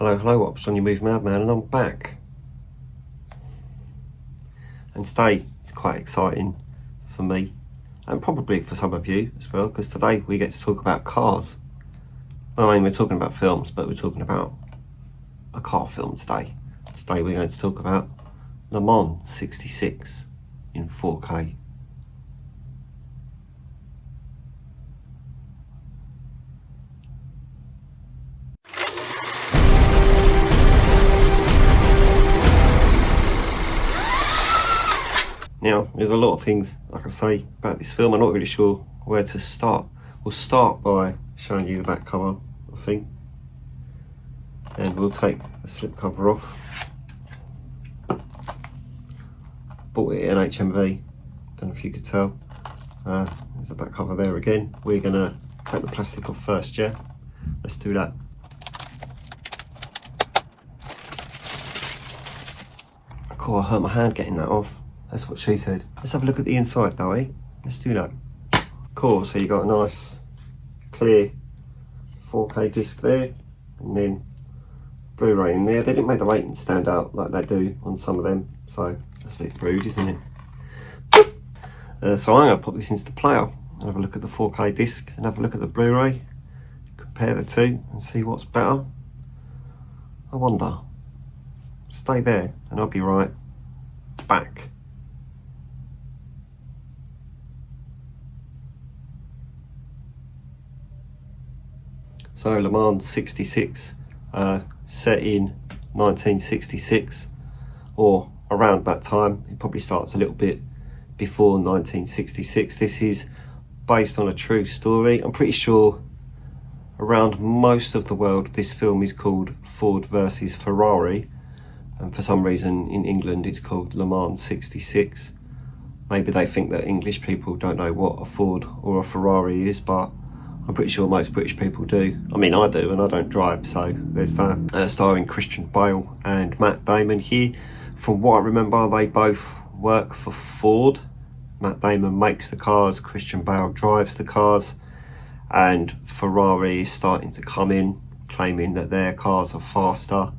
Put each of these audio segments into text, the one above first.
Hello, what's on your move, Madman, and I'm back. And today is quite exciting for me, and probably for some of you as well, because today we get to talk about cars. Well, I mean, we're talking about films, but we're talking about a car film today. Today we're going to talk about Le Mans 66 in 4K. Now, there's a lot of things I can say about this film. I'm not really sure where to start. We'll start by showing you the back cover, I think. And we'll take the slip cover off. Bought it in HMV, don't know if you could tell. There's the back cover there again. We're gonna take the plastic off first, yeah? Let's do that. Cool, I hurt my hand getting that off. That's what she said. Let's have a look at the inside though, eh? Let's do that. Cool, so you got a nice clear 4K disc there, and then Blu-ray in there. They didn't make the ratings stand out like they do on some of them, so that's a bit rude, isn't it? So I'm going to pop this into the player and have a look at the 4K disc and have a look at the Blu-ray, compare the two and see what's better. I wonder. Stay there and I'll be right back. So Le Mans 66, set in 1966, or around that time. It probably starts a little bit before 1966. This is based on a true story. I'm pretty sure around most of the world this film is called Ford versus Ferrari, and for some reason in England it's called Le Mans 66. Maybe they think that English people don't know what a Ford or a Ferrari is, but I'm pretty sure most British people do. I mean, I do, and I don't drive, so there's that. Starring Christian Bale and Matt Damon here. From what I remember, they both work for Ford. Matt Damon makes the cars, Christian Bale drives the cars, and Ferrari is starting to come in, claiming that their cars are faster,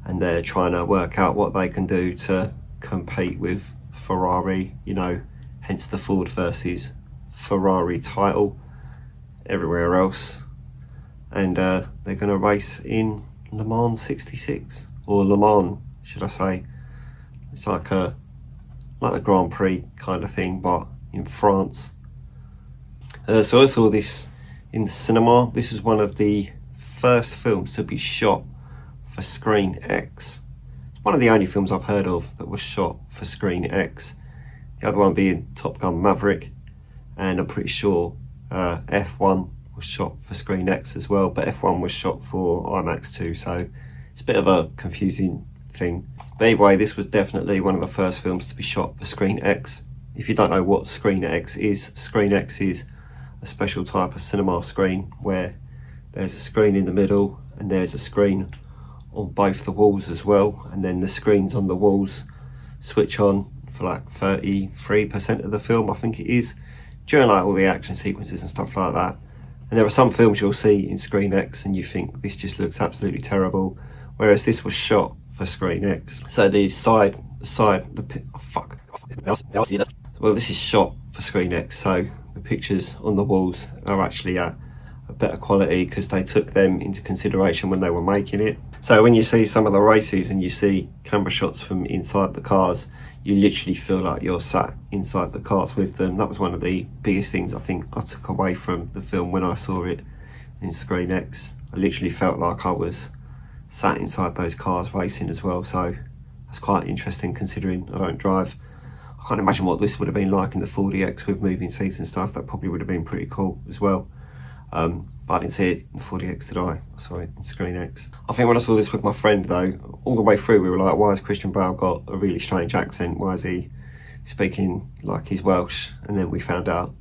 and they're trying to work out what they can do to compete with Ferrari, you know, hence the Ford versus Ferrari title. Everywhere else, and they're going to race in Le Mans 66, or Le Mans should I say. It's like a Grand Prix kind of thing, but in France. So I saw this in the cinema. This is one of the first films to be shot for Screen X. It's one of the only films I've heard of that was shot for Screen X, the other one being Top Gun Maverick, and I'm pretty sure F1 was shot for Screen X as well, but F1 was shot for IMAX too, so it's a bit of a confusing thing. But anyway, this was definitely one of the first films to be shot for Screen X. If you don't know what Screen X is a special type of cinema screen where there's a screen in the middle and there's a screen on both the walls as well, and then the screens on the walls switch on for like 33% of the film, I think it is, during like all the action sequences and stuff like that. And there are some films you'll see in Screen X and you think this just looks absolutely terrible, whereas this was shot for Screen X. So the well, this is shot for Screen X, so the pictures on the walls are actually a better quality because they took them into consideration when they were making it. So when you see some of the races and you see camera shots from inside the cars, you literally feel like you're sat inside the cars with them. That was one of the biggest things I think I took away from the film when I saw it in Screen X. I literally felt like I was sat inside those cars racing as well, so that's quite interesting considering I don't drive. I can't imagine what this would have been like in the 4DX with moving seats and stuff. That probably would have been pretty cool as well. But I didn't see it in the 4DX, did I? I saw it in Screen X. I think when I saw this with my friend though, all the way through we were like, why has Christian Bale got a really strange accent? Why is he speaking like he's Welsh? And then we found out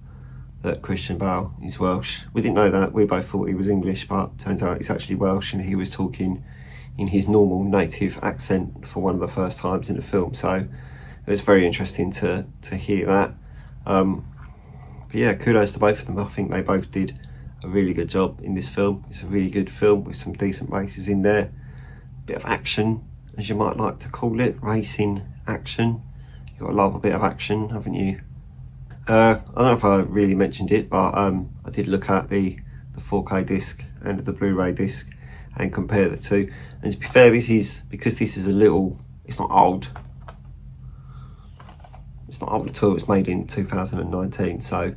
that Christian Bale is Welsh. We didn't know that, we both thought he was English, but turns out he's actually Welsh, and he was talking in his normal native accent for one of the first times in the film. So it was very interesting to hear that. But yeah, kudos to both of them. I think they both did a really good job in this film. It's a really good film with some decent races in there. bit of action, as you might like to call it, racing action. You've got to love a bit of action, haven't you? I don't know if I really mentioned it, but I did look at the 4K disc and the Blu-ray disc and compare the two. And to be fair, because this is a little, it's not old. It's not old at all. It's made in 2019, so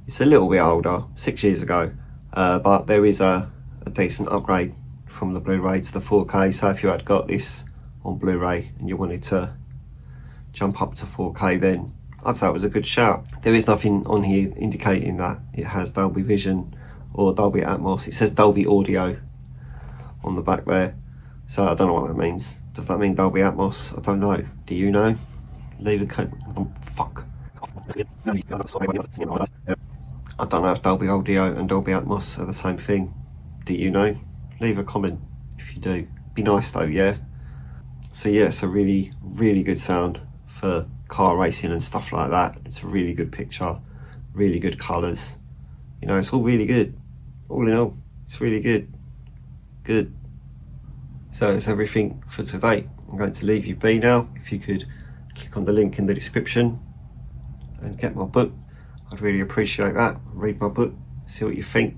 it's a little bit older, 6 years ago. But there is a decent upgrade from the Blu-ray to the 4K. So if you had got this on Blu-ray and you wanted to jump up to 4K, then I'd say it was a good shout. There is nothing on here indicating that it has Dolby Vision or Dolby Atmos. It says Dolby Audio on the back there, so I don't know what that means. Does that mean Dolby Atmos? I don't know. Do you know? Leave a comment. Oh, fuck. I don't know if Dolby Audio and Dolby Atmos are the same thing. Do you know? Leave a comment if you do. Be nice though, yeah? So yeah, it's a really, really good sound for car racing and stuff like that. It's a really good picture, really good colours. You know, it's all really good. All in all, it's really good. Good. So that's everything for today. I'm going to leave you be now. If you could click on the link in the description and get my book, I'd really appreciate that. Read my book, see what you think.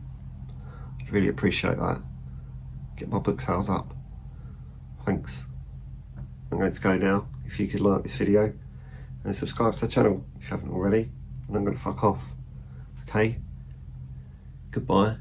I'd really appreciate that. Get my book sales up. Thanks. I'm going to go now. If you could like this video and subscribe to the channel if you haven't already, and I'm going to fuck off. Okay? Goodbye.